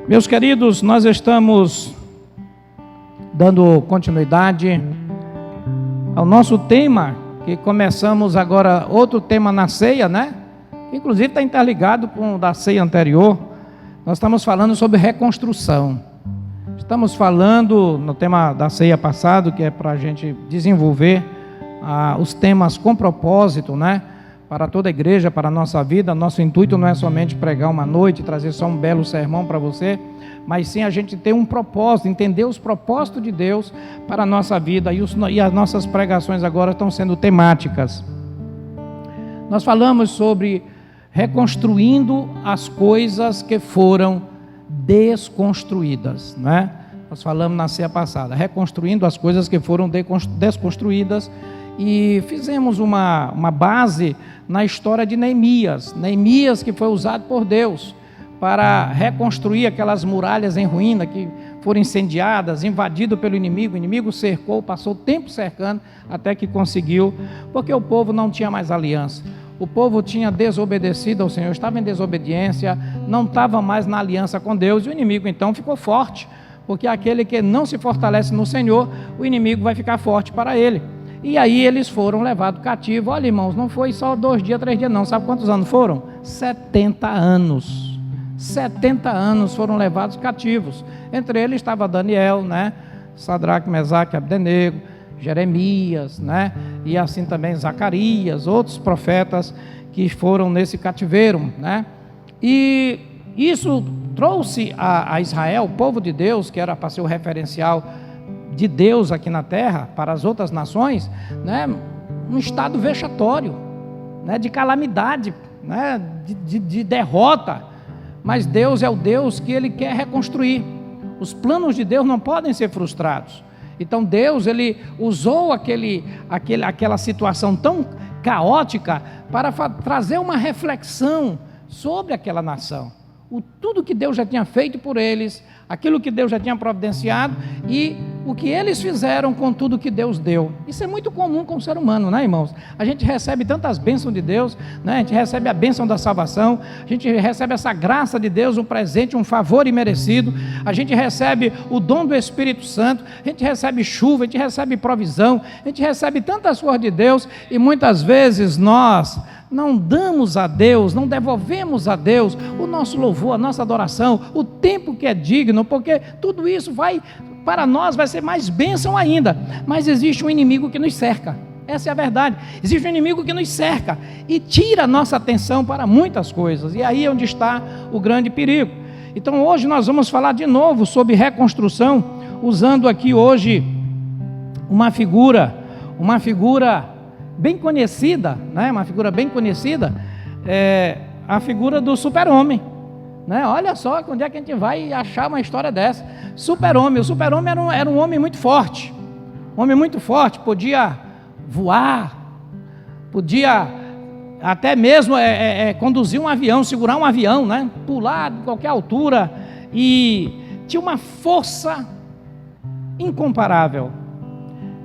Meus queridos, nós estamos dando continuidade ao nosso tema, que começamos agora, outro tema na ceia, né? Inclusive está interligado com o da ceia anterior. Nós estamos falando sobre reconstrução. Estamos falando no tema da ceia passado, que é para a gente desenvolver os temas com propósito, né? Para toda a igreja, para a nossa vida. Nosso intuito não é somente pregar uma noite, trazer só um belo sermão para você, mas sim a gente ter um propósito, entender os propósitos de Deus para a nossa vida, e as nossas pregações agora estão sendo temáticas. Nós falamos sobre reconstruindo as coisas que foram desconstruídas, né? Nós falamos na ceia passada, reconstruindo as coisas que foram desconstruídas, e fizemos uma base na história de Neemias, que foi usado por Deus para reconstruir aquelas muralhas em ruína que foram incendiadas, invadido pelo inimigo. O inimigo cercou, passou tempo cercando, até que conseguiu, porque o povo não tinha mais aliança. O povo tinha desobedecido ao Senhor, estava em desobediência, não estava mais na aliança com Deus, e o inimigo então ficou forte, porque aquele que não se fortalece no Senhor, o inimigo vai ficar forte para ele. E aí eles foram levados cativos. Olha, irmãos, não foi só 2 dias, 3 dias não. Sabe quantos anos foram? 70 anos. 70 anos foram levados cativos. Entre eles estava Daniel, né? Sadraque, Mesaque, Abdenego, Jeremias, né? E assim também Zacarias, outros profetas que foram nesse cativeiro, né? E isso trouxe a Israel, o povo de Deus, que era para ser o referencial de Deus aqui na terra, para as outras nações, né, um estado vexatório, né, de calamidade, né, de derrota. Mas Deus é o Deus que Ele quer reconstruir. Os planos de Deus não podem ser frustrados. Então Deus, Ele usou aquela situação tão caótica para trazer uma reflexão sobre aquela nação. Tudo que Deus já tinha feito por eles, aquilo que Deus já tinha providenciado e o que eles fizeram com tudo que Deus deu. Isso é muito comum com o ser humano, né, irmãos? A gente recebe tantas bênçãos de Deus, né? A gente recebe a bênção da salvação, a gente recebe essa graça de Deus, um presente, um favor imerecido, a gente recebe o dom do Espírito Santo, a gente recebe chuva, a gente recebe provisão, a gente recebe tantas coisas de Deus, e muitas vezes nós não damos a Deus, não devolvemos a Deus o nosso louvor, a nossa adoração, o tempo que é digno, porque tudo isso para nós vai ser mais bênção ainda. Mas existe um inimigo que nos cerca, essa é a verdade. Existe um inimigo que nos cerca e tira a nossa atenção para muitas coisas, e aí é onde está o grande perigo. Então hoje nós vamos falar de novo sobre reconstrução, usando aqui hoje uma figura bem conhecida, né? Uma figura bem conhecida, a figura do super-homem, né? Olha só onde é que a gente vai achar uma história dessa. Super-homem, o super-homem era um homem muito forte, podia voar, podia até mesmo conduzir um avião, segurar um avião, né? Pular de qualquer altura, e tinha uma força incomparável.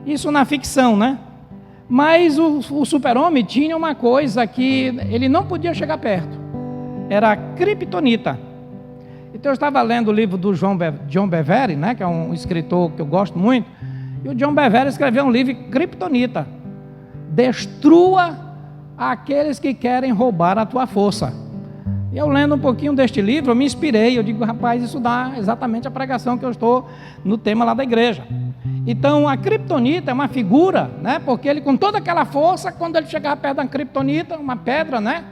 Isso na ficção, né? Mas o super-homem tinha uma coisa que ele não podia chegar perto, era a criptonita. Então eu estava lendo o livro do John Bevere, né, que é um escritor que eu gosto muito, e o John Bevere escreveu um livro, Criptonita: destrua aqueles que querem roubar a tua força. E eu lendo um pouquinho deste livro, eu me inspirei, eu digo, rapaz, isso dá exatamente a pregação que eu estou no tema lá da igreja. Então a criptonita é uma figura, né? Porque ele, com toda aquela força, quando ele chegava perto da criptonita, uma pedra, né?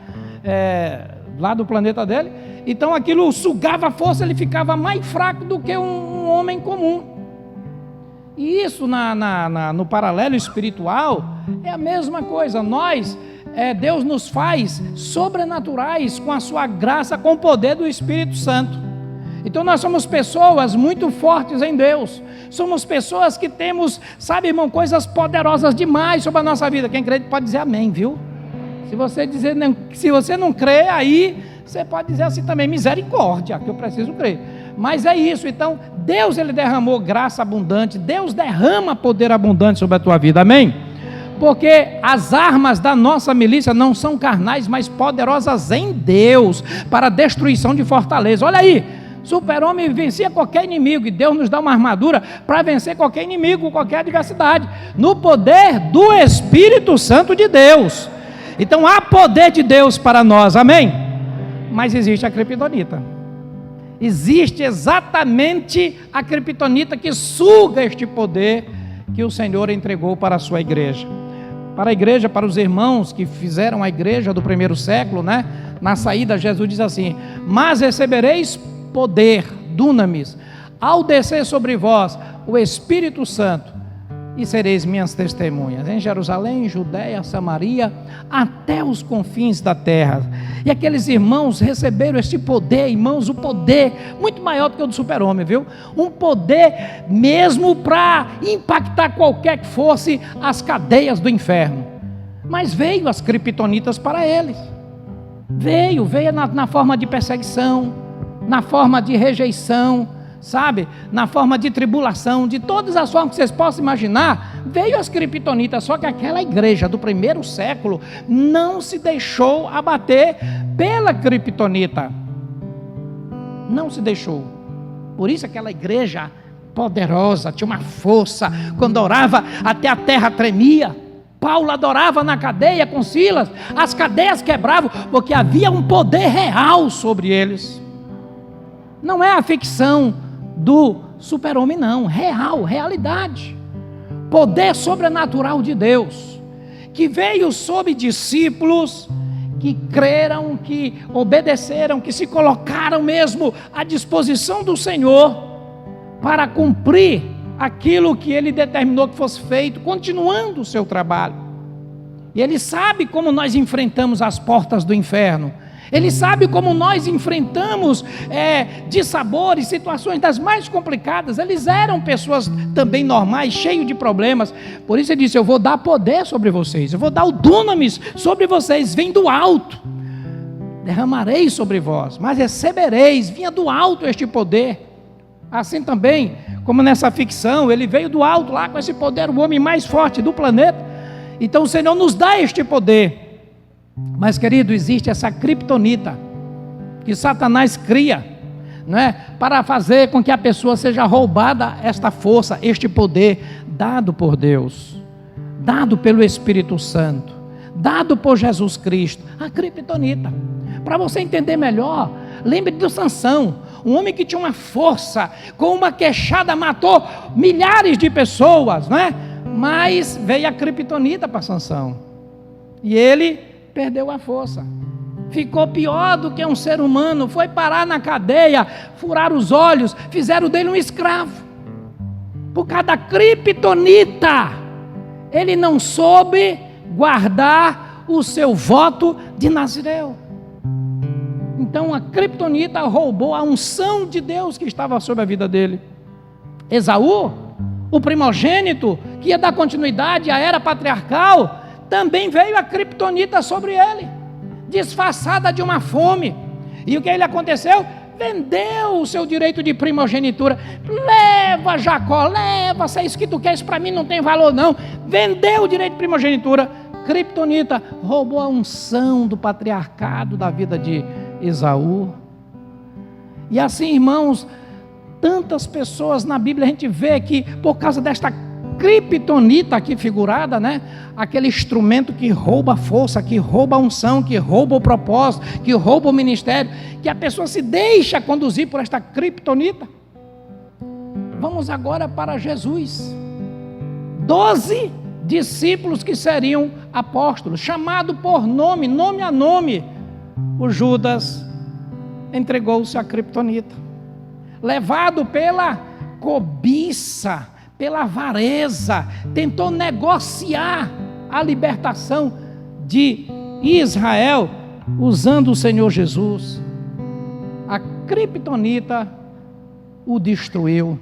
Lá do planeta dele, então aquilo sugava a força, ele ficava mais fraco do que um homem comum. E isso no paralelo espiritual é a mesma coisa. Deus nos faz sobrenaturais com a sua graça, com o poder do Espírito Santo. Então nós somos pessoas muito fortes em Deus, somos pessoas que temos, sabe, irmão, coisas poderosas demais sobre a nossa vida. Quem crê pode dizer amém, viu? Se você não crê, aí você pode dizer assim também, misericórdia, que eu preciso crer. Mas é isso. Então Deus, Ele derramou graça abundante, Deus derrama poder abundante sobre a tua vida, amém? Porque as armas da nossa milícia não são carnais, mas poderosas em Deus, para a destruição de fortaleza. Olha aí, Super-homem vencia qualquer inimigo, e Deus nos dá uma armadura para vencer qualquer inimigo, qualquer adversidade, no poder do Espírito Santo de Deus. Então há poder de Deus para nós, amém? Mas existe a criptonita. Existe exatamente a criptonita que suga este poder que o Senhor entregou para a sua igreja. Para a igreja, para os irmãos que fizeram a igreja do primeiro século, né? Na saída, Jesus diz assim: mas recebereis poder, dunamis, ao descer sobre vós o Espírito Santo, e sereis minhas testemunhas em Jerusalém, Judeia, Samaria, até os confins da terra. E aqueles irmãos receberam este poder, irmãos, o poder muito maior do que o do super-homem, viu? Um poder mesmo para impactar qualquer que fosse as cadeias do inferno. Mas veio as criptonitas para eles. Veio na forma de perseguição, na forma de rejeição, sabe, na forma de tribulação, de todas as formas que vocês possam imaginar, veio as criptonitas. Só que aquela igreja do primeiro século não se deixou abater pela criptonita, não se deixou. Por isso aquela igreja poderosa, tinha uma força, quando orava até a terra tremia. Paulo adorava na cadeia com Silas, as cadeias quebravam, porque havia um poder real sobre eles. Não é a ficção do super-homem, não, realidade, poder sobrenatural de Deus, que veio sobre discípulos que creram, que obedeceram, que se colocaram mesmo à disposição do Senhor para cumprir aquilo que Ele determinou que fosse feito, continuando o seu trabalho. E Ele sabe como nós enfrentamos as portas do inferno. Ele sabe como nós enfrentamos dissabores, situações das mais complicadas. Eles eram pessoas também normais, cheios de problemas. Por isso ele disse: eu vou dar poder sobre vocês, eu vou dar o dunamis sobre vocês, vem do alto. Derramarei sobre vós, mas recebereis, vinha do alto este poder. Assim também, como nessa ficção, ele veio do alto lá com esse poder, o homem mais forte do planeta. Então o Senhor nos dá este poder. Mas, querido, existe essa criptonita que Satanás cria, não é? Para fazer com que a pessoa seja roubada esta força, este poder dado por Deus, dado pelo Espírito Santo, dado por Jesus Cristo, a criptonita. Para você entender melhor, lembre de Sansão, um homem que tinha uma força, com uma queixada matou milhares de pessoas, não é? Mas veio a criptonita para Sansão, e ele perdeu a força, ficou pior do que um ser humano, foi parar na cadeia, furaram os olhos, fizeram dele um escravo, por causa da criptonita. Ele não soube guardar o seu voto de Nazireu. Então a criptonita roubou a unção de Deus que estava sobre a vida dele. Esaú, o primogênito, que ia dar continuidade à era patriarcal, também veio a criptonita sobre ele, disfarçada de uma fome. E o que ele aconteceu? Vendeu o seu direito de primogenitura. Leva, Jacó, leva, se é isso que tu queres, para mim não tem valor não. Vendeu o direito de primogenitura. Criptonita roubou a unção do patriarcado da vida de Esaú. E assim, irmãos, tantas pessoas na Bíblia a gente vê que por causa desta criptonita aqui figurada, né? Aquele instrumento que rouba a força, que rouba a unção, que rouba o propósito, que rouba o ministério, que a pessoa se deixa conduzir por esta criptonita. Vamos agora para Jesus. 12 discípulos que seriam apóstolos, chamado por nome, nome a nome. O Judas entregou-se à criptonita, levado pela cobiça, pela avareza, tentou negociar a libertação de Israel usando o Senhor Jesus. A criptonita o destruiu.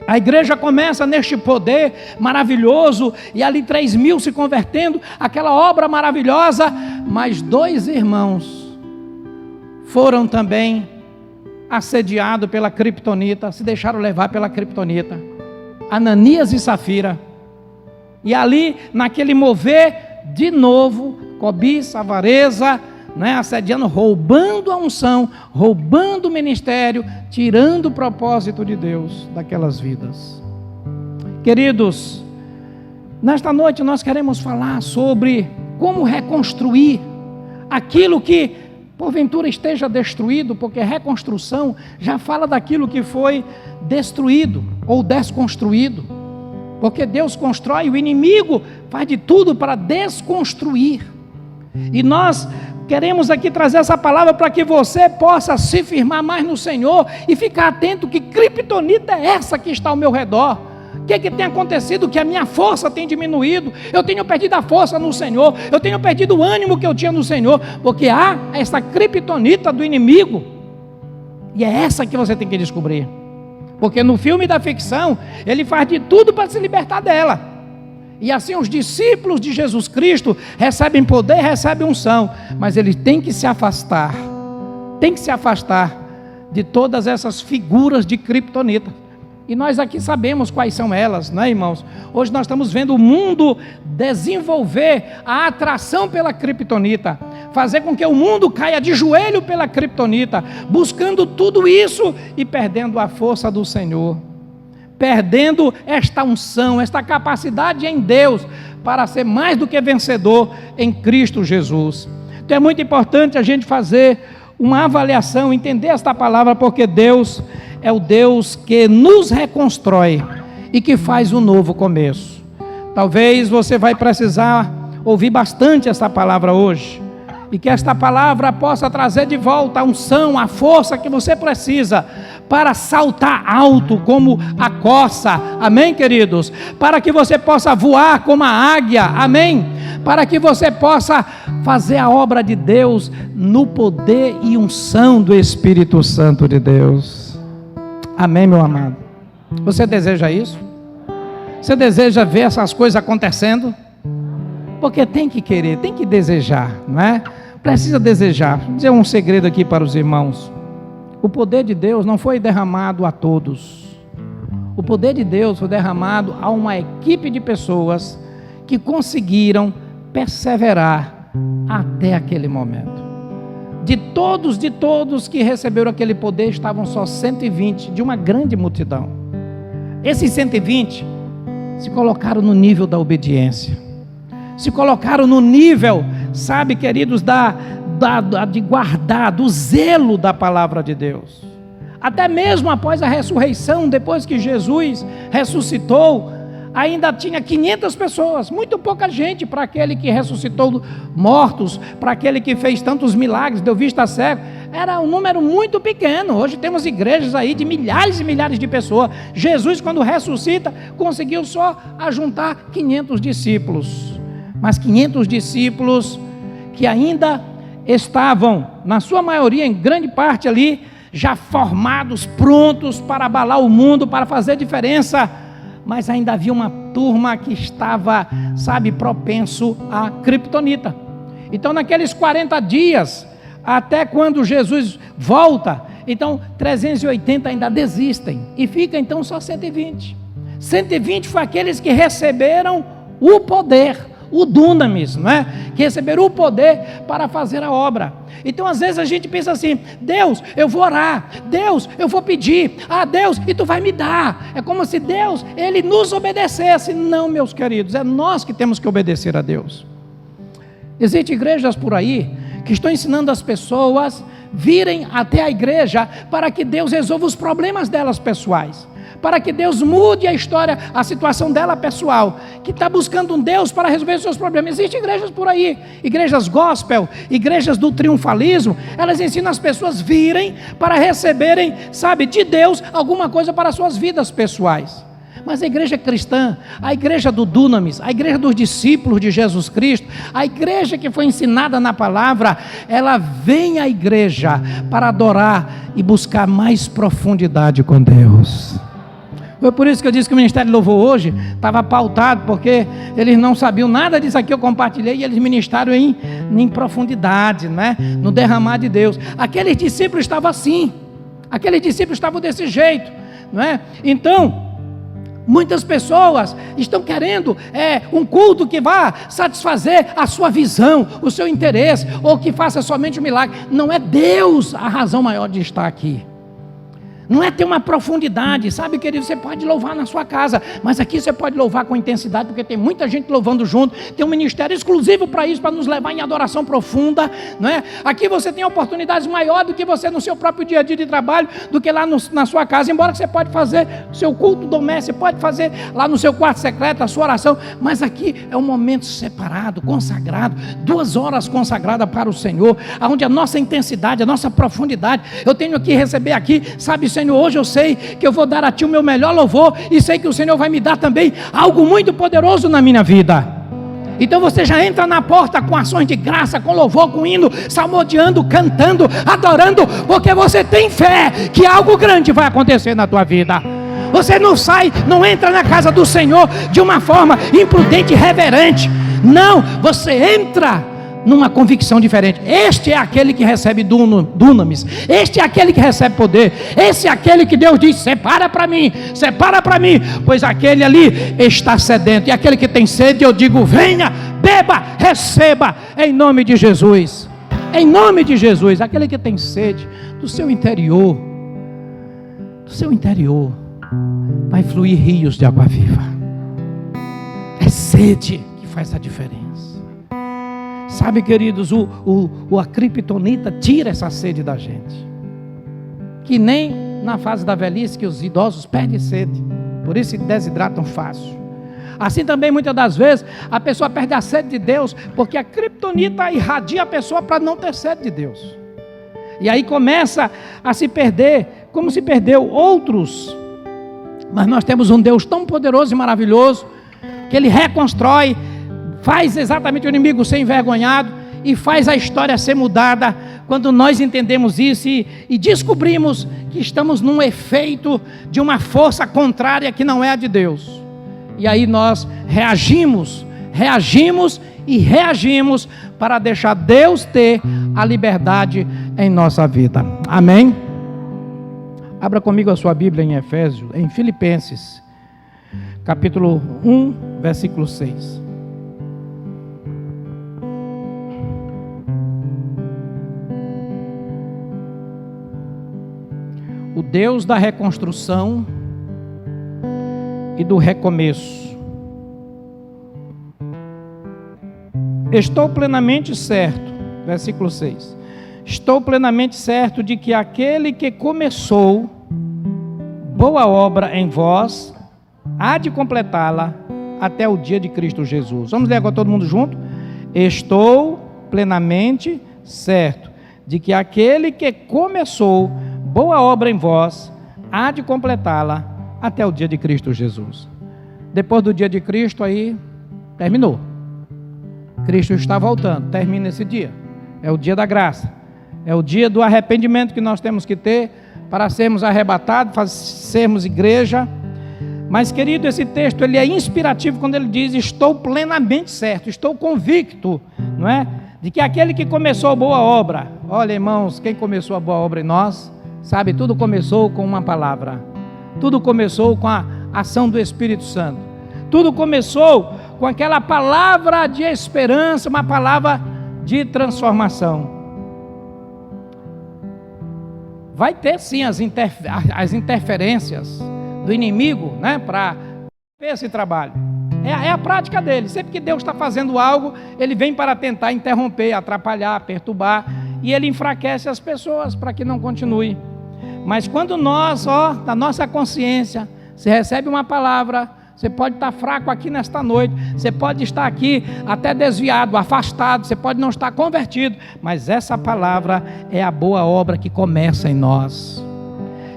A igreja começa neste poder maravilhoso, e ali 3.000 se convertendo, aquela obra maravilhosa, mas 2 irmãos foram também assediados pela criptonita, se deixaram levar pela criptonita, Ananias e Safira. E ali, naquele mover, de novo, cobiça, avareza, né, assediando, roubando a unção, roubando o ministério, tirando o propósito de Deus daquelas vidas. Queridos, nesta noite nós queremos falar sobre como reconstruir aquilo que porventura esteja destruído, porque reconstrução já fala daquilo que foi destruído ou desconstruído, porque Deus constrói, o inimigo faz de tudo para desconstruir. E nós queremos aqui trazer essa palavra para que você possa se firmar mais no Senhor e ficar atento que criptonita é essa que está ao meu redor. O que tem acontecido? Que a minha força tem diminuído, eu tenho perdido a força no Senhor, eu tenho perdido o ânimo que eu tinha no Senhor, porque há essa criptonita do inimigo, e é essa que você tem que descobrir, porque no filme da ficção, ele faz de tudo para se libertar dela, e assim os discípulos de Jesus Cristo recebem poder, recebem unção, mas eles têm que se afastar de todas essas figuras de criptonita. E nós aqui sabemos quais são elas, né, irmãos? Hoje nós estamos vendo o mundo desenvolver a atração pela criptonita, fazer com que o mundo caia de joelho pela criptonita, buscando tudo isso e perdendo a força do Senhor, perdendo esta unção, esta capacidade em Deus para ser mais do que vencedor em Cristo Jesus. Então é muito importante a gente fazer uma avaliação, entender esta palavra, porque Deus é o Deus que nos reconstrói e que faz um novo começo. Talvez você vai precisar ouvir bastante essa palavra hoje, e que esta palavra possa trazer de volta a unção, a força que você precisa para saltar alto como a corça, amém, queridos? Para que você possa voar como a águia, amém? Para que você possa fazer a obra de Deus no poder e unção do Espírito Santo de Deus. Amém, meu amado? Você deseja isso? Você deseja ver essas coisas acontecendo? Porque tem que querer, tem que desejar, não é? Precisa desejar. Vou dizer um segredo aqui para os irmãos. O poder de Deus não foi derramado a todos. O poder de Deus foi derramado a uma equipe de pessoas que conseguiram perseverar até aquele momento. De todos que receberam aquele poder, estavam só 120 de uma grande multidão. Esses 120 se colocaram no nível da obediência, se colocaram no nível, sabe, queridos, de guardar, do zelo da palavra de Deus. Até mesmo após a ressurreição, depois que Jesus ressuscitou, ainda tinha 500 pessoas, muito pouca gente para aquele que ressuscitou mortos, para aquele que fez tantos milagres, deu vista cego. Era um número muito pequeno. Hoje temos igrejas aí de milhares e milhares de pessoas. Jesus, quando ressuscita, conseguiu só ajuntar 500 discípulos, mas 500 discípulos que ainda estavam, na sua maioria, em grande parte ali, já formados, prontos para abalar o mundo, para fazer diferença. Mas ainda havia uma turma que estava, sabe, propenso à criptonita. Então naqueles 40 dias, até quando Jesus volta, então 380 ainda desistem, e fica então só 120. 120 foi aqueles que receberam o poder, o dunamis, não é? Que receberam o poder para fazer a obra. Então às vezes a gente pensa assim: Deus, eu vou orar, Deus, eu vou pedir, Deus, e tu vai me dar. É como se Deus, Ele nos obedecesse. Não, meus queridos, é nós que temos que obedecer a Deus. Existem igrejas por aí que estão ensinando as pessoas virem até a igreja para que Deus resolva os problemas delas pessoais, para que Deus mude a história, a situação dela pessoal, que está buscando um Deus para resolver os seus problemas. Existem igrejas por aí, igrejas gospel, igrejas do triunfalismo, elas ensinam as pessoas virem para receberem, sabe, de Deus alguma coisa para as suas vidas pessoais. Mas a igreja cristã, a igreja do dunamis, a igreja dos discípulos de Jesus Cristo, a igreja que foi ensinada na palavra, ela vem à igreja para adorar e buscar mais profundidade com Deus. Foi por isso que eu disse que o Ministério de Louvor hoje estava pautado, porque eles não sabiam nada disso aqui que eu compartilhei, e eles ministraram em profundidade, né? No derramar de Deus. Aqueles discípulos estavam assim, aqueles discípulos estavam desse jeito, não é? Então, Muitas pessoas estão querendo um culto que vá satisfazer a sua visão, o seu interesse, ou que faça somente um milagre. Não é Deus a razão maior de estar aqui. Não é ter uma profundidade, sabe, querido? Você pode louvar na sua casa, mas aqui você pode louvar com intensidade, porque tem muita gente louvando junto. Tem um ministério exclusivo para isso, para nos levar em adoração profunda, não é? Aqui você tem oportunidades maiores do que você no seu próprio dia a dia de trabalho, do que lá na sua casa. Embora que você pode fazer o seu culto doméstico, você pode fazer lá no seu quarto secreto a sua oração, mas aqui é um momento separado, consagrado, 2 horas consagradas para o Senhor, onde a nossa intensidade, a nossa profundidade, eu tenho que receber aqui, sabe, Senhor, hoje eu sei que eu vou dar a Ti o meu melhor louvor, e sei que o Senhor vai me dar também algo muito poderoso na minha vida. Então você já entra na porta com ações de graça, com louvor, com hino, salmodiando, cantando, adorando, porque você tem fé que algo grande vai acontecer na tua vida. Você não entra na casa do Senhor de uma forma imprudente e irreverente. Não, você entra numa convicção diferente. Este é aquele que recebe dunamis, este é aquele que recebe poder, esse é aquele que Deus diz: separa para mim, pois aquele ali está sedento, e aquele que tem sede, eu digo: venha, beba, receba, em nome de Jesus. Em nome de Jesus. Aquele que tem sede do seu interior, vai fluir rios de água viva. É sede que faz a diferença. Sabe, queridos, a criptonita tira essa sede da gente. Que nem na fase da velhice, que os idosos perdem sede, por isso se desidratam fácil. Assim também, muitas das vezes, a pessoa perde a sede de Deus, porque a criptonita irradia a pessoa para não ter sede de Deus. E aí começa a se perder, como se perdeu outros. Mas nós temos um Deus tão poderoso e maravilhoso, que Ele reconstrói, faz exatamente o inimigo ser envergonhado e faz a história ser mudada quando nós entendemos isso e descobrimos que estamos num efeito de uma força contrária que não é a de Deus. E aí nós reagimos para deixar Deus ter a liberdade em nossa vida. Amém? Abra comigo a sua Bíblia em Filipenses, capítulo 1, versículo 6. O Deus da reconstrução e do recomeço. Estou plenamente certo, versículo 6. Estou plenamente certo de que aquele que começou boa obra em vós, há de completá-la até o dia de Cristo Jesus. Vamos ler agora todo mundo junto? Estou plenamente certo de que aquele que começou boa obra em vós, há de completá-la até o dia de Cristo Jesus. Depois do dia de Cristo, aí terminou. Cristo está voltando, termina esse dia. É o dia da graça, é o dia do arrependimento que nós temos que ter para sermos arrebatados, sermos igreja. Mas, querido, esse texto ele é inspirativo quando ele diz: estou plenamente certo, estou convicto, não é? De que aquele que começou a boa obra, olha, irmãos, quem começou a boa obra em nós? Sabe, tudo começou com uma palavra, tudo começou com a ação do Espírito Santo, tudo começou com aquela palavra de esperança, uma palavra de transformação. Vai ter sim as interferências do inimigo, né, para esse trabalho, é a prática dele. Sempre que Deus está fazendo algo, ele vem para tentar interromper, atrapalhar, perturbar, e ele enfraquece as pessoas para que não continue. Mas quando nós, na nossa consciência, você recebe uma palavra, você pode estar fraco aqui nesta noite, você pode estar aqui até desviado, afastado, você pode não estar convertido, mas essa palavra é a boa obra que começa em nós.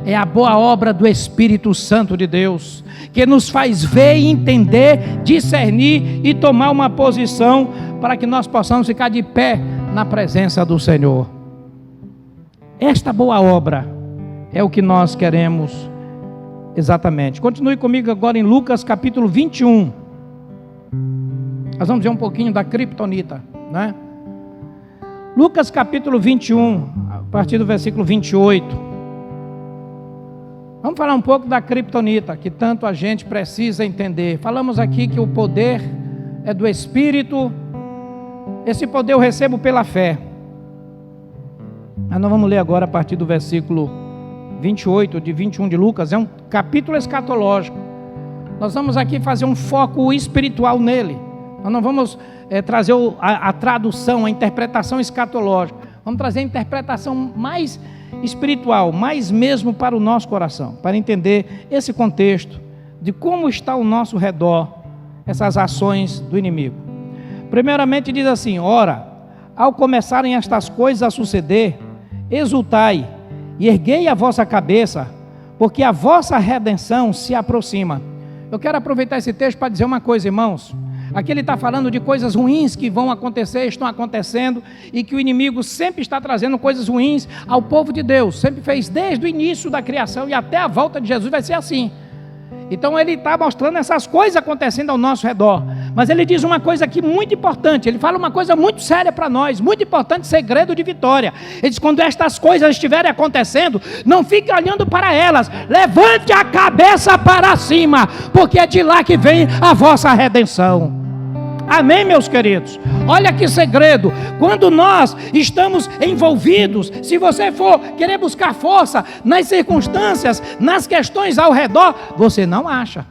É a boa obra do Espírito Santo de Deus, que nos faz ver e entender, discernir e tomar uma posição para que nós possamos ficar de pé na presença do Senhor. Esta boa obra é o que nós queremos exatamente. Continue comigo agora em Lucas capítulo 21. Nós vamos ver um pouquinho da criptonita, né? Lucas capítulo 21, a partir do versículo 28. Vamos falar um pouco da criptonita, que tanto a gente precisa entender. Falamos aqui que o poder é do Espírito. Esse poder eu recebo pela fé. Mas nós vamos ler agora a partir do versículo 28, de 21 de Lucas. É um capítulo escatológico. Nós vamos aqui fazer um foco espiritual nele. Nós não vamos trazer a tradução, a interpretação escatológica. Vamos trazer a interpretação mais espiritual, mais mesmo para o nosso coração, para entender esse contexto de como está ao nosso redor essas ações do inimigo. Primeiramente diz assim: ora, ao começarem estas coisas a suceder, exultai e erguei a vossa cabeça, porque a vossa redenção se aproxima. Eu quero aproveitar esse texto para dizer uma coisa, irmãos. Aqui ele está falando de coisas ruins que vão acontecer, estão acontecendo, e que o inimigo sempre está trazendo coisas ruins ao povo de Deus. Sempre fez desde o início da criação e até a volta de Jesus vai ser assim. Então ele está mostrando essas coisas acontecendo ao nosso redor. Mas ele diz uma coisa aqui muito importante. Ele fala uma coisa muito séria para nós, muito importante, segredo de vitória. Ele diz: quando estas coisas estiverem acontecendo, não fique olhando para elas, levante a cabeça para cima, porque é de lá que vem a vossa redenção. Amém, meus queridos? Olha que segredo. Quando nós estamos envolvidos, se você for querer buscar força nas circunstâncias, nas questões ao redor, você não acha.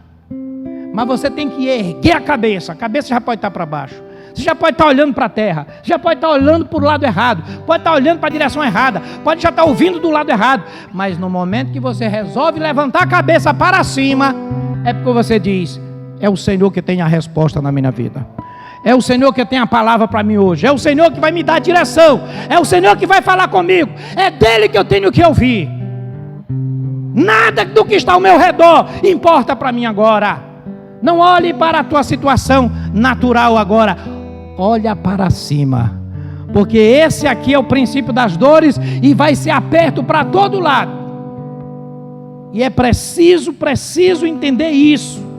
Mas você tem que erguer a cabeça já pode estar para baixo. Você já pode estar olhando para a terra, já pode estar olhando para o lado errado, pode estar olhando para a direção errada, pode já estar ouvindo do lado errado. Mas no momento que você resolve levantar a cabeça para cima, é porque você diz: é o Senhor que tem a resposta na minha vida. É o Senhor que tem a palavra para mim hoje. É o Senhor que vai me dar a direção. É o Senhor que vai falar comigo. É dele que eu tenho que ouvir. Nada do que está ao meu redor importa para mim agora. Não olhe para a tua situação natural agora. Olha para cima. Porque esse aqui é o princípio das dores e vai ser aperto para todo lado. E é preciso entender isso.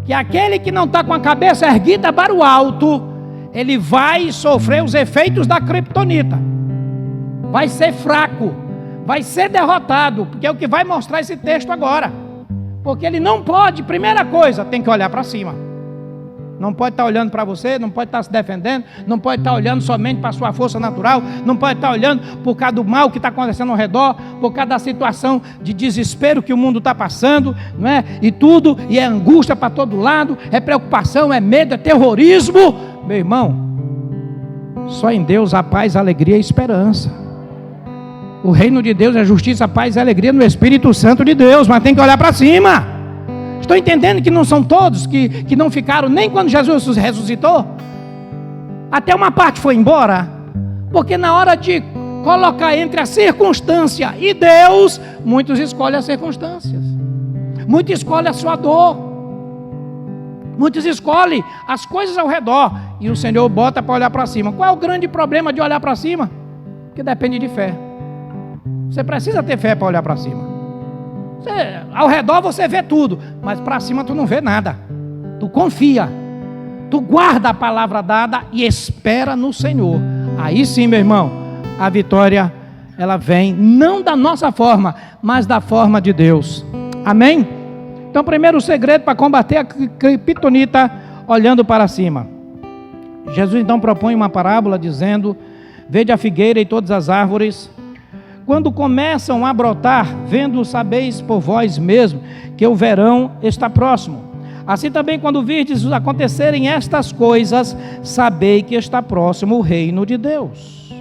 Que aquele que não está com a cabeça erguida para o alto, ele vai sofrer os efeitos da criptonita. Vai ser fraco, vai ser derrotado, porque é o que vai mostrar esse texto agora. Porque ele não pode, primeira coisa, tem que olhar para cima. Não pode estar olhando para você, não pode estar se defendendo, não pode estar olhando somente para a sua força natural, não pode estar olhando por causa do mal que está acontecendo ao redor, por causa da situação de desespero que o mundo está passando, não é? E tudo, e é angústia para todo lado, é preocupação, é medo, é terrorismo. Meu irmão, só em Deus há paz, alegria e esperança. O reino de Deus é justiça, paz e alegria no Espírito Santo de Deus, mas tem que olhar para cima. Estou entendendo que não são todos que não ficaram nem quando Jesus ressuscitou. Até uma parte foi embora. Porque na hora de colocar entre a circunstância e Deus, muitos escolhem as circunstâncias. Muitos escolhem a sua dor. Muitos escolhem as coisas ao redor. E o Senhor bota para olhar para cima. Qual é o grande problema de olhar para cima? Que depende de fé. Você precisa ter fé para olhar para cima. Ao redor você vê tudo, mas para cima tu não vê nada. Tu confia, tu guarda a palavra dada e espera no Senhor. Aí sim, meu irmão, a vitória ela vem não da nossa forma, mas da forma de Deus. Amém? Então, primeiro segredo para combater a criptonita, olhando para cima. Jesus então propõe uma parábola dizendo: vede a figueira e todas as árvores, quando começam a brotar, vendo, sabeis por vós mesmo que o verão está próximo. Assim também, quando virdes acontecerem estas coisas, sabei que está próximo o reino de Deus.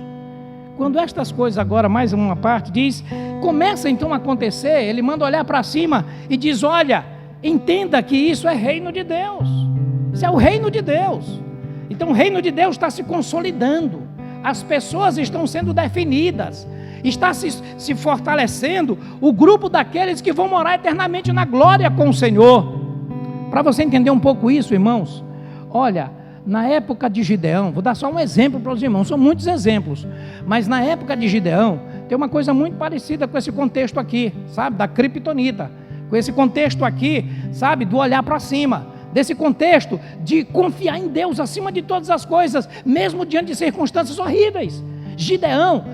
Quando estas coisas agora, mais uma parte, diz, começa então a acontecer, ele manda olhar para cima e diz: olha, entenda que isso é reino de Deus. Isso é o reino de Deus. Então o reino de Deus está se consolidando. As pessoas estão sendo definidas. Está se fortalecendo o grupo daqueles que vão morar eternamente na glória com o Senhor. Para você entender um pouco isso, irmãos, olha, na época de Gideão, vou dar só um exemplo para os irmãos, são muitos exemplos, mas na época de Gideão, tem uma coisa muito parecida com esse contexto aqui, sabe, da criptonita, com esse contexto aqui, sabe, do olhar para cima, desse contexto de confiar em Deus acima de todas as coisas, mesmo diante de circunstâncias horríveis. Gideão,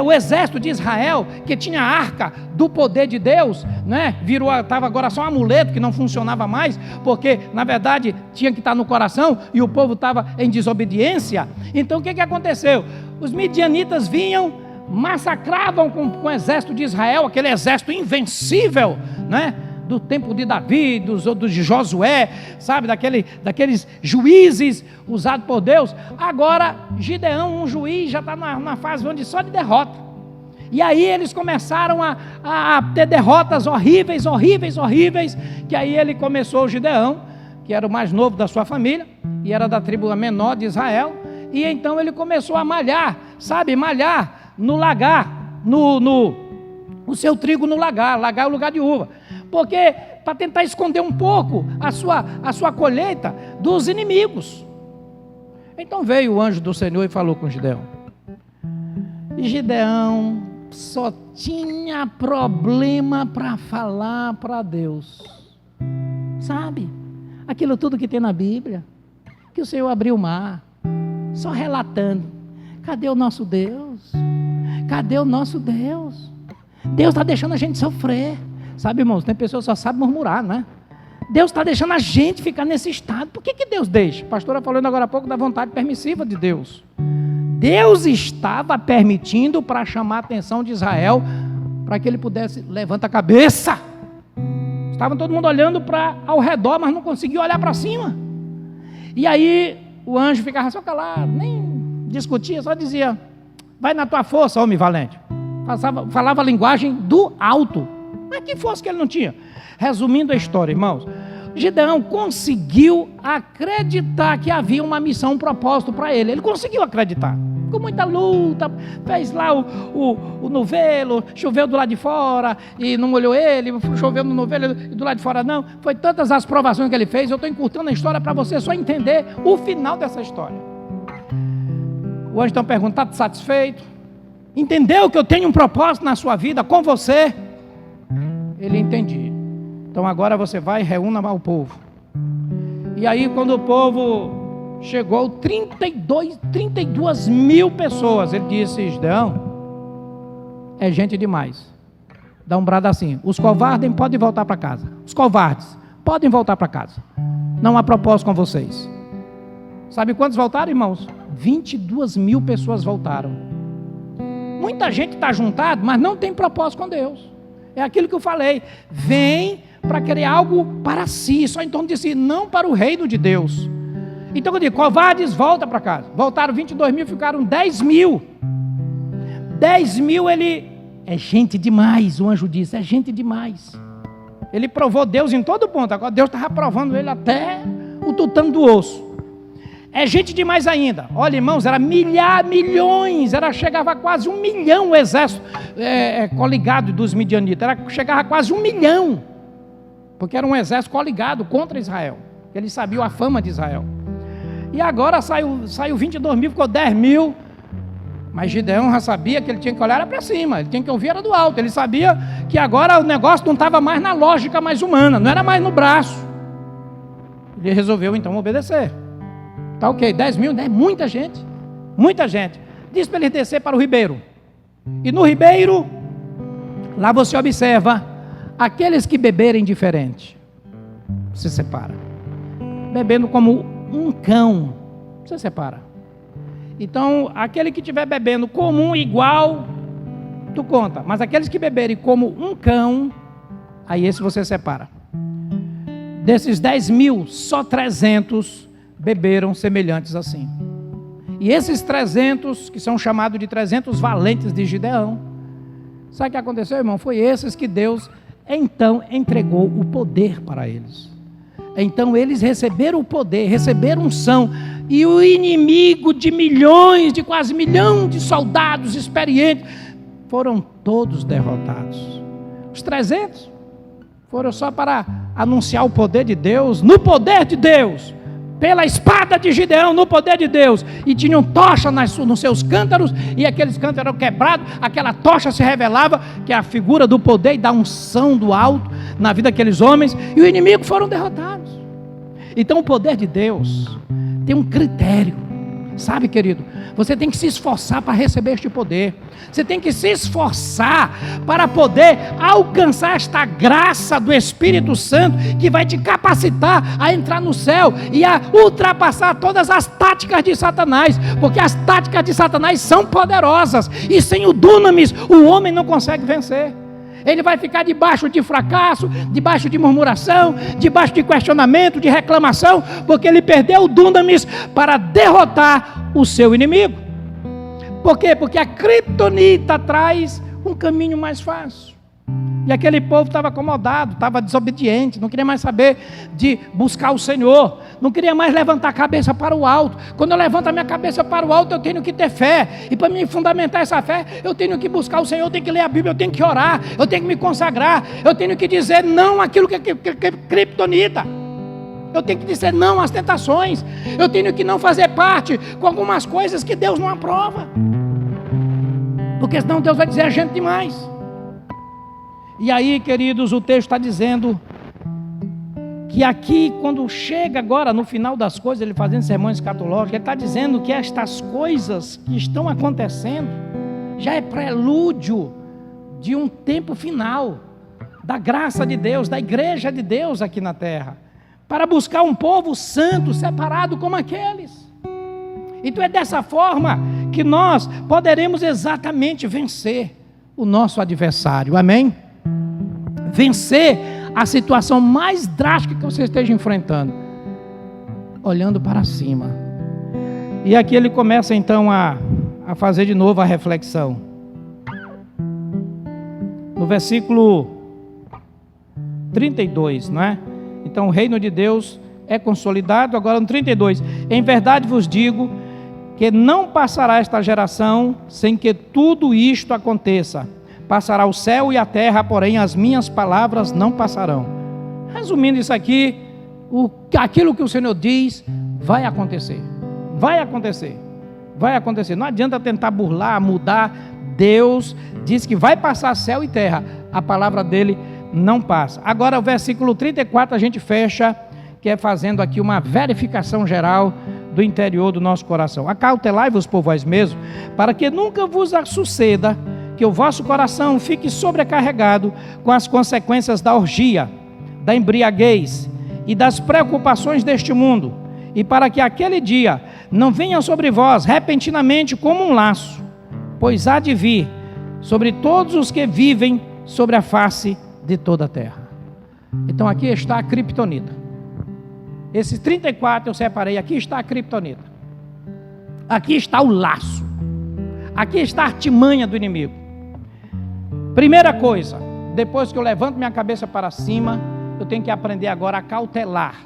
o exército de Israel, que tinha a arca do poder de Deus, né? Estava agora só um amuleto que não funcionava mais, porque na verdade tinha que estar no coração e o povo estava em desobediência. Então o que aconteceu? Os midianitas vinham, massacravam com o exército de Israel, aquele exército invencível, né? Do tempo de Davi, de Josué, sabe, daqueles juízes usados por Deus. Agora Gideão, um juiz, já está na fase só de derrota. E aí eles começaram a ter derrotas horríveis, que aí ele começou, o Gideão, que era o mais novo da sua família, e era da tribo menor de Israel, e então ele começou a malhar, no lagar, o seu trigo no lagar é o lugar de uva, porque para tentar esconder um pouco a sua colheita dos inimigos. Então veio o anjo do Senhor e falou com Gideão. E Gideão só tinha problema para falar para Deus, sabe? Aquilo tudo que tem na Bíblia, que o Senhor abriu o mar, só relatando. Cadê o nosso Deus? Cadê o nosso Deus? Deus está deixando a gente sofrer. Sabe, irmãos, tem pessoas que só sabem murmurar, não é? Deus está deixando a gente ficar nesse estado. Por que Deus deixa? A pastora falando agora há pouco da vontade permissiva de Deus. Deus estava permitindo para chamar a atenção de Israel, para que ele pudesse levantar a cabeça. Estava todo mundo olhando ao redor, mas não conseguia olhar para cima. E aí o anjo ficava só calado, nem discutia, só dizia: vai na tua força, homem valente. Falava a linguagem do alto. Mas que força que ele não tinha? Resumindo a história, irmãos, Gideão conseguiu acreditar que havia uma missão, um propósito para ele. Ele conseguiu acreditar. Com muita luta, fez lá o novelo, choveu do lado de fora e não molhou ele, choveu no novelo e do lado de fora não. Foi tantas as provações que ele fez. Eu estou encurtando a história para você só entender o final dessa história. O anjo então pergunta: está satisfeito? Entendeu que eu tenho um propósito na sua vida com você? Ele entendia. Então agora você vai e reúna o povo. E aí quando o povo chegou, 32 mil pessoas, ele disse: Gideão, é gente demais. Dá um brado assim: os covardes podem voltar para casa. Os covardes podem voltar para casa. Não há propósito com vocês. Sabe quantos voltaram, irmãos? 22 mil pessoas voltaram. Muita gente está juntada, mas não tem propósito com Deus. É aquilo que eu falei, vem para querer algo para si, só em torno de si, não para o reino de Deus. Então eu digo, covardes, volta para casa. Voltaram 22 mil, ficaram 10 mil. 10 mil, ele é gente demais, o anjo disse, é gente demais. Ele provou Deus em todo ponto, agora Deus estava provando ele até o tutano do osso. É gente demais ainda. Olha, irmãos, era milhões, chegava a quase 1 milhão o exército coligado dos midianitas. Chegava a quase 1 milhão, porque era um exército coligado contra Israel. Eles sabiam a fama de Israel. E agora saiu 22 mil, ficou 10 mil. Mas Gideão já sabia que ele tinha que olhar para cima, ele tinha que ouvir era do alto. Ele sabia que agora o negócio não estava mais na lógica mais humana, não era mais no braço. Ele resolveu então obedecer. Tá ok, 10 mil, é muita gente. Diz para ele descer para o ribeiro. E no ribeiro, lá você observa, aqueles que beberem diferente, se separa. Bebendo como um cão, se separa. Então, aquele que estiver bebendo comum, igual, tu conta. Mas aqueles que beberem como um cão, aí esse você separa. Desses 10 mil, só 300 beberam semelhantes assim. E esses 300, que são chamados de 300 valentes de Gideão, sabe o que aconteceu, irmão? Foi esses que Deus então entregou o poder para eles. Então eles receberam o poder, receberam unção, e o inimigo de milhões, de quase 1 milhão de soldados experientes, foram todos derrotados. Os 300 foram só para anunciar o poder de Deus, no poder de Deus, pela espada de Gideão, no poder de Deus, e tinham tocha nos seus cântaros, e aqueles cântaros eram quebrados, aquela tocha se revelava, que é a figura do poder e da unção do alto, na vida daqueles homens, e o inimigo foram derrotados. Então o poder de Deus tem um critério, sabe, querido? Você tem que se esforçar para receber este poder. Você tem que se esforçar para poder alcançar esta graça do Espírito Santo, que vai te capacitar a entrar no céu e a ultrapassar todas as táticas de Satanás, porque as táticas de Satanás são poderosas, e sem o dunamis o homem não consegue vencer. Ele vai ficar debaixo de fracasso, debaixo de murmuração, debaixo de questionamento, de reclamação, porque ele perdeu o dunamis para derrotar o seu inimigo. Por quê? Porque a criptonita traz um caminho mais fácil. E aquele povo estava acomodado, estava desobediente, não queria mais saber de buscar o Senhor, não queria mais levantar a cabeça para o alto. Quando eu levanto a minha cabeça para o alto, eu tenho que ter fé, e para me fundamentar essa fé, eu tenho que buscar o Senhor, eu tenho que ler a Bíblia, eu tenho que orar, eu tenho que me consagrar, eu tenho que dizer não àquilo que é criptonita, eu tenho que dizer não às tentações, eu tenho que não fazer parte com algumas coisas que Deus não aprova, porque senão Deus vai dizer a gente demais. E aí, queridos, o texto está dizendo que aqui, quando chega agora no final das coisas, ele fazendo sermões escatológicos, ele está dizendo que estas coisas que estão acontecendo já é prelúdio de um tempo final da graça de Deus, da igreja de Deus aqui na terra, para buscar um povo santo, separado como aqueles. Então é dessa forma que nós poderemos exatamente vencer o nosso adversário, amém? Vencer a situação mais drástica que você esteja enfrentando, olhando para cima. E aqui ele começa então a fazer de novo a reflexão. No versículo 32, não é? Então o reino de Deus é consolidado. Agora no 32, em verdade vos digo que não passará esta geração sem que tudo isto aconteça. Passará o céu e a terra, porém as minhas palavras não passarão. Resumindo isso aqui, aquilo que o Senhor diz vai acontecer. Vai acontecer. Vai acontecer. Não adianta tentar burlar, mudar. Deus diz que vai passar céu e terra. A palavra dele não passa. Agora o versículo 34 a gente fecha, que é fazendo aqui uma verificação geral do interior do nosso coração. Acautelai-vos por vós mesmos, para que nunca vos suceda que o vosso coração fique sobrecarregado com as consequências da orgia, da embriaguez e das preocupações deste mundo, e para que aquele dia não venha sobre vós repentinamente como um laço, pois há de vir sobre todos os que vivem sobre a face de toda a terra. Então aqui está a criptonita. Esses 34 eu separei, aqui está a criptonita. Aqui está o laço. Aqui está a artimanha do inimigo. Primeira coisa, depois que eu levanto minha cabeça para cima, eu tenho que aprender agora a cautelar.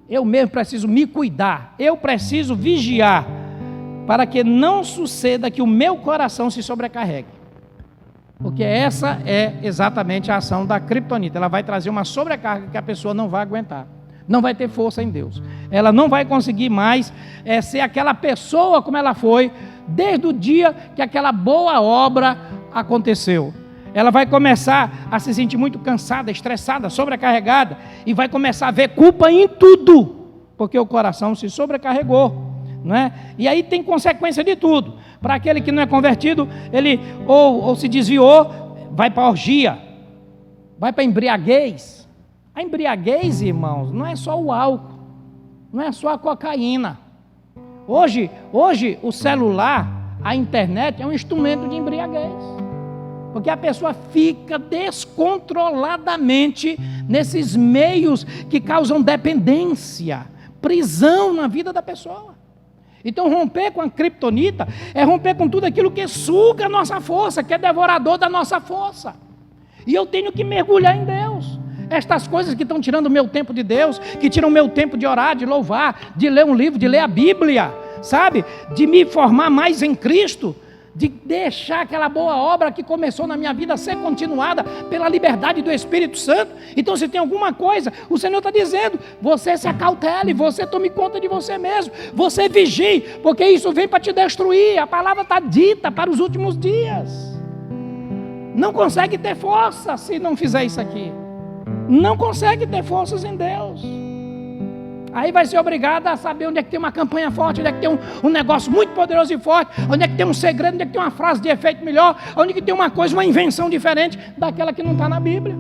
Eu mesmo preciso me cuidar, eu preciso vigiar, para que não suceda que o meu coração se sobrecarregue. Porque essa é exatamente a ação da criptonita. Ela vai trazer uma sobrecarga que a pessoa não vai aguentar. Não vai ter força em Deus. Ela não vai conseguir mais ser aquela pessoa como ela foi desde o dia que aquela boa obra aconteceu. Ela vai começar a se sentir muito cansada, estressada, sobrecarregada, e vai começar a ver culpa em tudo, porque o coração se sobrecarregou, não é? E aí tem consequência de tudo. Para aquele que não é convertido, ele ou se desviou, vai para a orgia, vai para a embriaguez. A embriaguez, irmãos, não é só o álcool, não é só a cocaína. Hoje o celular, a internet é um instrumento de embriaguez. Porque a pessoa fica descontroladamente nesses meios que causam dependência, prisão na vida da pessoa. Então romper com a criptonita é romper com tudo aquilo que suga a nossa força, que é devorador da nossa força. E eu tenho que mergulhar em Deus. Estas coisas que estão tirando o meu tempo de Deus, que tiram o meu tempo de orar, de louvar, de ler um livro, de ler a Bíblia, sabe? De me formar mais em Cristo, de deixar aquela boa obra que começou na minha vida ser continuada pela liberdade do Espírito Santo. Então, se tem alguma coisa, o Senhor está dizendo, você se acautele, você tome conta de você mesmo, você vigie, porque isso vem para te destruir. A palavra está dita para os últimos dias. Não consegue ter força se não fizer isso aqui. Não consegue ter forças em Deus. Aí vai ser obrigado a saber onde é que tem uma campanha forte, onde é que tem um negócio muito poderoso e forte, onde é que tem um segredo, onde é que tem uma frase de efeito melhor, onde é que tem uma coisa, uma invenção diferente daquela que não está na Bíblia.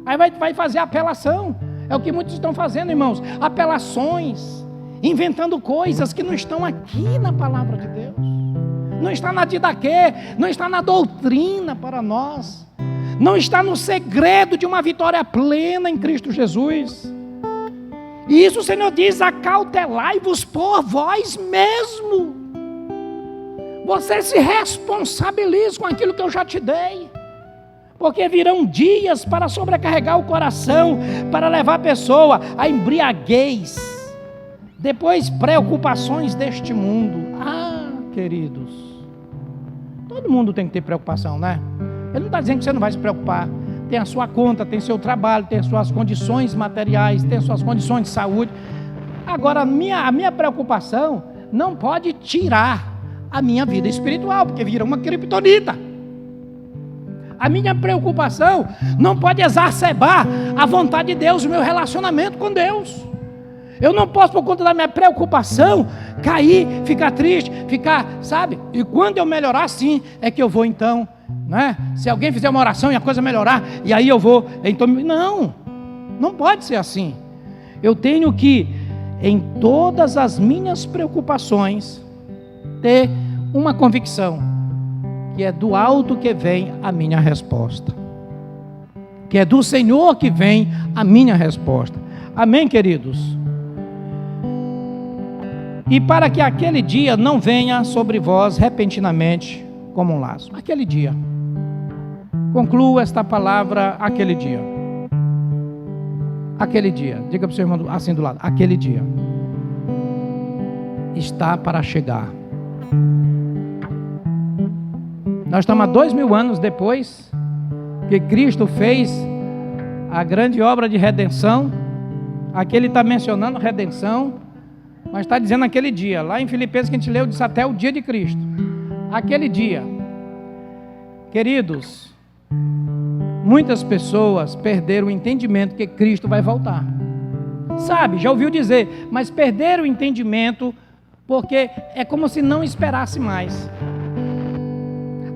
Aí vai fazer apelação. É o que muitos estão fazendo, irmãos. Apelações, inventando coisas que não estão aqui na palavra de Deus. Não está na didaquê, não está na doutrina para nós. Não está no segredo de uma vitória plena em Cristo Jesus. E isso o Senhor diz: acautelai-vos por vós mesmo. Você se responsabiliza com aquilo que eu já te dei. Porque virão dias para sobrecarregar o coração, para levar a pessoa à embriaguez. Depois, preocupações deste mundo. Ah, queridos, todo mundo tem que ter preocupação, né? Ele não está dizendo que você não vai se preocupar. Tem a sua conta, tem seu trabalho, tem as suas condições materiais, tem as suas condições de saúde. Agora, a minha preocupação não pode tirar a minha vida espiritual, porque vira uma criptonita. A minha preocupação não pode exacerbar a vontade de Deus, o meu relacionamento com Deus. Eu não posso, por conta da minha preocupação, cair, ficar triste, sabe? E quando eu melhorar, sim, é que eu vou então, né? Se alguém fizer uma oração e a coisa melhorar, e aí eu vou, então, não pode ser assim. Eu tenho que, em todas as minhas preocupações, ter uma convicção, que é do alto que vem a minha resposta, que é do Senhor que vem a minha resposta. Amém, queridos? E para que aquele dia não venha sobre vós repentinamente como um laço. Aquele dia. Concluo esta palavra, aquele dia. Aquele dia. Diga para o seu irmão assim do lado. Aquele dia está para chegar. Nós estamos há 2000 anos depois que Cristo fez a grande obra de redenção. Aqui ele está mencionando redenção, mas está dizendo aquele dia. Lá em Filipenses que a gente leu, diz até o dia de Cristo. Aquele dia. Queridos, muitas pessoas perderam o entendimento que Cristo vai voltar. Sabe, já ouviu dizer, mas perderam o entendimento porque é como se não esperasse mais.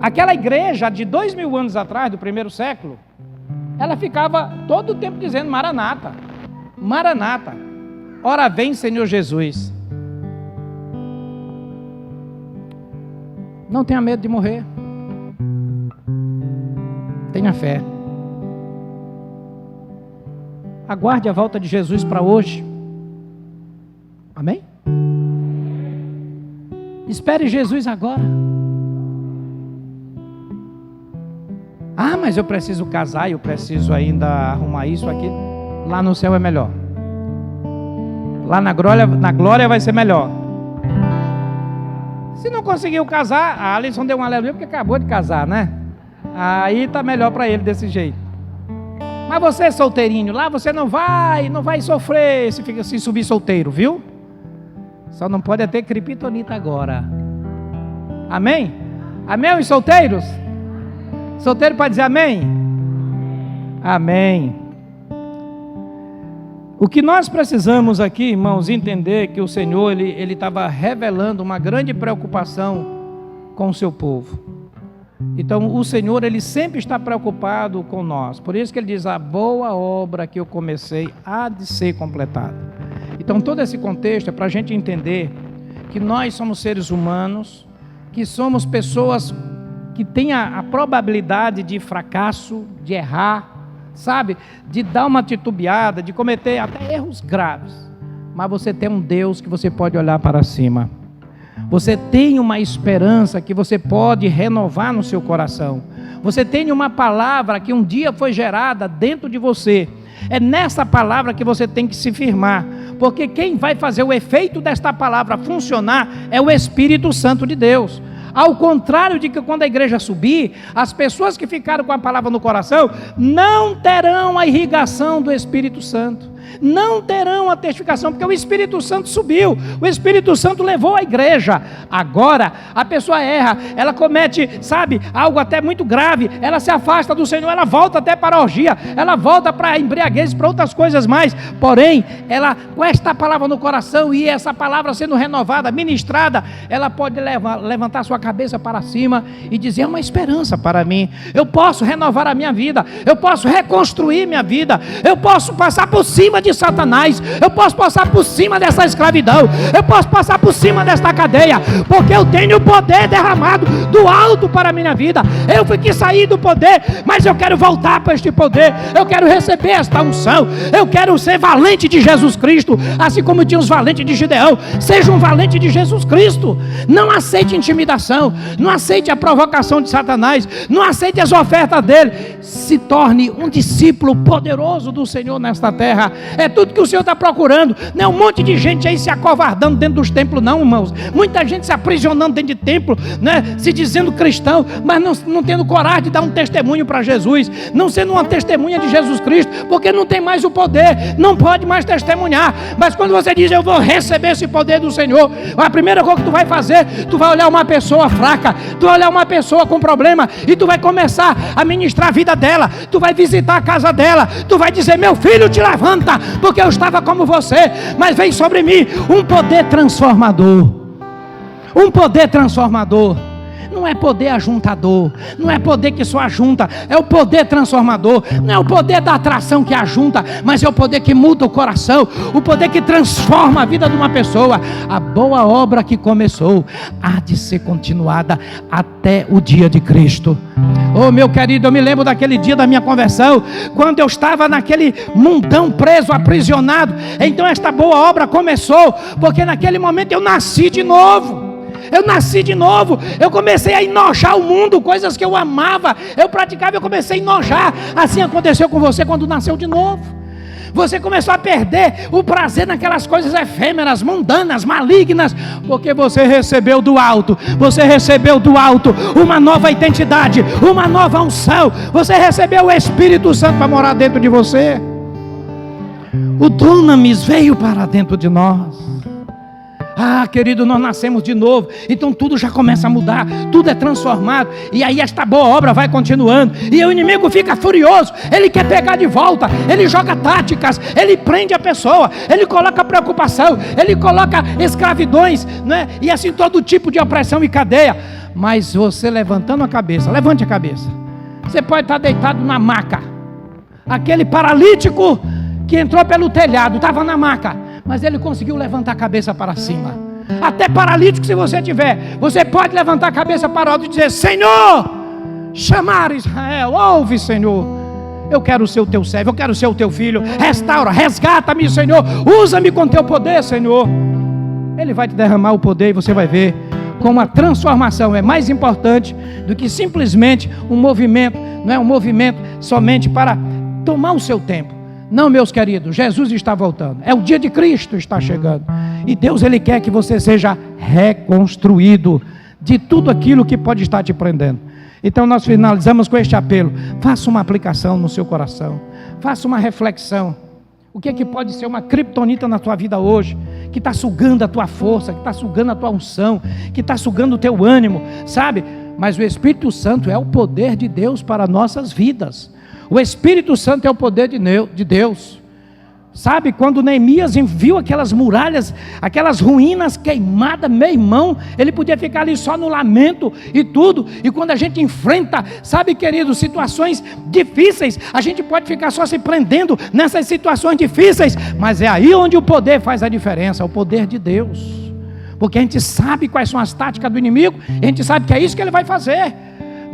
Aquela igreja de 2000 anos atrás, do primeiro século, ela ficava todo o tempo dizendo: Maranata, Maranata, ora vem Senhor Jesus. Não tenha medo de morrer. Tenha fé. Aguarde a volta de Jesus para hoje. Amém? Espere Jesus agora. Ah, mas eu preciso casar, eu preciso ainda arrumar isso, aquilo. Lá no céu é melhor. Lá na glória vai ser melhor. Se não conseguiu casar, a Alisson deu um aleluia porque acabou de casar, né? Aí tá melhor para ele desse jeito. Mas você solteirinho, lá você não vai sofrer se subir solteiro, viu? Só não pode ter criptonita agora. Amém? Amém, os solteiros? Solteiro pode dizer amém? Amém. O que nós precisamos aqui, irmãos, entender que o Senhor, Ele estava revelando uma grande preocupação com o seu povo. Então, o Senhor, Ele sempre está preocupado com nós. Por isso que Ele diz: a boa obra que eu comecei há de ser completada. Então, todo esse contexto é para a gente entender que nós somos seres humanos, que somos pessoas que têm a probabilidade de fracasso, de errar, sabe? De dar uma titubeada, de cometer até erros graves. Mas você tem um Deus que você pode olhar para cima. Você tem uma esperança que você pode renovar no seu coração. Você tem uma palavra que um dia foi gerada dentro de você. É nessa palavra que você tem que se firmar. Porque quem vai fazer o efeito desta palavra funcionar é o Espírito Santo de Deus. Ao contrário de que quando a igreja subir, as pessoas que ficaram com a palavra no coração não terão a irrigação do Espírito Santo. não terão a testificação, porque o Espírito Santo subiu, o Espírito Santo levou a igreja. Agora, a pessoa erra, ela comete, sabe, algo até muito grave, ela se afasta do Senhor, ela volta até para a orgia, ela volta para a embriaguez, para outras coisas mais, porém, ela, com esta palavra no coração, e essa palavra sendo renovada, ministrada, ela pode levantar sua cabeça para cima e dizer: é uma esperança para mim, eu posso renovar a minha vida, eu posso reconstruir minha vida, eu posso passar por cima de Satanás, eu posso passar por cima dessa escravidão, eu posso passar por cima desta cadeia, porque eu tenho o poder derramado do alto para a minha vida. Eu fui que saí do poder, mas eu quero voltar para este poder, eu quero receber esta unção, eu quero ser valente de Jesus Cristo, assim como tinha os valentes de Gideão. Seja um valente de Jesus Cristo, não aceite intimidação, não aceite a provocação de Satanás, não aceite as ofertas dele, se torne um discípulo poderoso do Senhor nesta terra. É tudo que o Senhor está procurando, não é um monte de gente aí se acovardando dentro dos templos não, irmãos, muita gente se aprisionando dentro de templo, né? Se dizendo cristão, mas não tendo coragem de dar um testemunho para Jesus, não sendo uma testemunha de Jesus Cristo, porque não tem mais o poder, não pode mais testemunhar. Mas quando você diz: eu vou receber esse poder do Senhor, a primeira coisa que tu vai fazer, tu vai olhar uma pessoa fraca, tu vai olhar uma pessoa com problema, e tu vai começar a ministrar a vida dela, tu vai visitar a casa dela, tu vai dizer: meu filho, te levanta, porque eu estava como você, mas vem sobre mim um poder transformador. Um poder transformador. Não é poder ajuntador, não é poder que só ajunta, é o poder transformador. Não é o poder da atração que ajunta, mas é o poder que muda o coração, o poder que transforma a vida de uma pessoa. A boa obra que começou há de ser continuada até o dia de Cristo. Oh, meu querido, eu me lembro daquele dia da minha conversão, quando eu estava naquele mundão preso, aprisionado. Então esta boa obra começou, porque naquele momento eu nasci de novo. Eu nasci de novo, eu comecei a enojar o mundo, coisas que eu amava, eu praticava, eu comecei a enojar. Assim aconteceu com você quando nasceu de novo. Você começou a perder o prazer naquelas coisas efêmeras, mundanas, malignas, porque você recebeu do alto, você recebeu do alto uma nova identidade, uma nova unção, você recebeu o Espírito Santo para morar dentro de você. O Dunamis veio para dentro de nós. Ah, querido, nós nascemos de novo, então tudo já começa a mudar, tudo é transformado, e aí esta boa obra vai continuando, e o inimigo fica furioso, ele quer pegar de volta, ele joga táticas, ele prende a pessoa, ele coloca preocupação, ele coloca escravidões, né? E assim todo tipo de opressão e cadeia. Mas você levantando a cabeça, levante a cabeça, você pode estar deitado na maca, aquele paralítico que entrou pelo telhado, estava na maca, mas ele conseguiu levantar a cabeça para cima. Até paralítico, se você tiver, você pode levantar a cabeça para o alto e dizer: Senhor, chamar Israel, ouve, Senhor, eu quero ser o teu servo, eu quero ser o teu filho, restaura, resgata-me, Senhor, usa-me com teu poder, Senhor. Ele vai te derramar o poder e você vai ver como a transformação é mais importante do que simplesmente um movimento, não é um movimento somente para tomar o seu tempo. Não, meus queridos, Jesus está voltando, é o dia de Cristo está chegando, e Deus, Ele quer que você seja reconstruído de tudo aquilo que pode estar te prendendo. Então nós finalizamos com este apelo: faça uma aplicação no seu coração, faça uma reflexão. O que é que pode ser uma criptonita na tua vida hoje, que está sugando a tua força, que está sugando a tua unção, que está sugando o teu ânimo, sabe? Mas o Espírito Santo é o poder de Deus para nossas vidas. O Espírito Santo é o poder de Deus. Sabe, quando Neemias viu aquelas muralhas, aquelas ruínas queimadas, meu irmão, ele podia ficar ali só no lamento e tudo. E quando a gente enfrenta, sabe, querido, situações difíceis, a gente pode ficar só se prendendo nessas situações difíceis, mas é aí onde o poder faz a diferença, o poder de Deus. Porque a gente sabe quais são as táticas do inimigo, a gente sabe que é isso que ele vai fazer.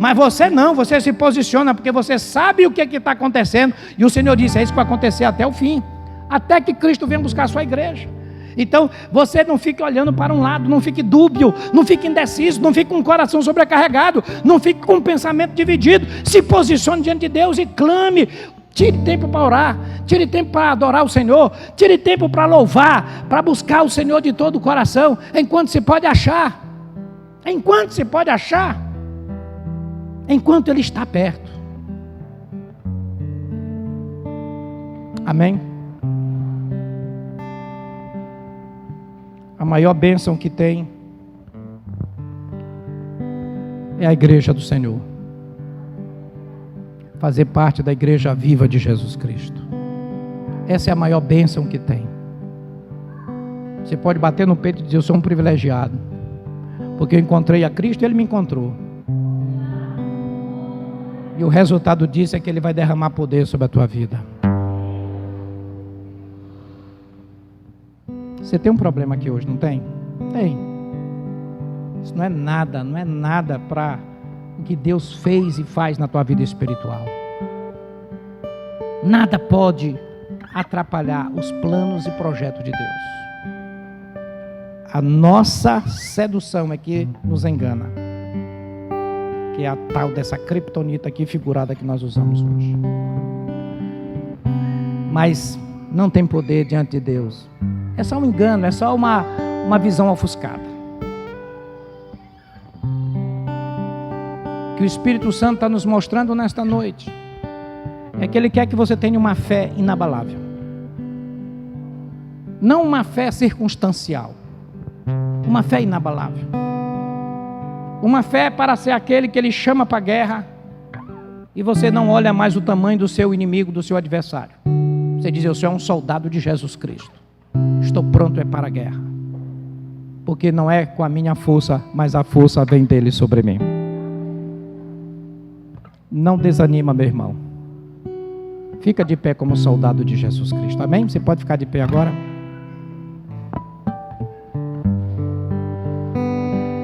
Mas você não, você se posiciona, porque você sabe o que está acontecendo, e o Senhor disse: é isso que vai acontecer até o fim, até que Cristo venha buscar a sua igreja. Então você não fique olhando para um lado, não fique dúbio, não fique indeciso, não fique com o coração sobrecarregado, não fique com o pensamento dividido. Se posicione diante de Deus e clame. Tire tempo para orar, tire tempo para adorar o Senhor, tire tempo para louvar, para buscar o Senhor de todo o coração, enquanto se pode achar, enquanto se pode achar, enquanto Ele está perto. Amém? maior bênção que tem é a igreja do Senhor. Fazer parte da igreja viva de Jesus Cristo. Essa é a maior bênção que tem. Você pode bater no peito e dizer: eu sou um privilegiado, porque eu encontrei a Cristo e Ele me encontrou. E o resultado disso é que Ele vai derramar poder sobre a tua vida. Você tem um problema aqui hoje, não tem? Tem. Isso não é nada para o que Deus fez e faz na tua vida espiritual. Nada pode atrapalhar os planos e projetos de Deus. A nossa sedução é que nos engana, que é a tal dessa criptonita aqui figurada que nós usamos hoje. Mas não tem poder diante de Deus. É só um engano, é só uma visão ofuscada. Que o Espírito Santo está nos mostrando nesta noite é que Ele quer que você tenha uma fé inabalável. Não uma fé circunstancial. Uma fé inabalável. Uma fé para ser aquele que Ele chama para a guerra e você não olha mais o tamanho do seu inimigo, do seu adversário. Você diz: eu sou um soldado de Jesus Cristo. Estou pronto para a guerra. Porque não é com a minha força, mas a força vem dele sobre mim. Não desanima, meu irmão. Fica de pé como soldado de Jesus Cristo. Amém? Você pode ficar de pé agora?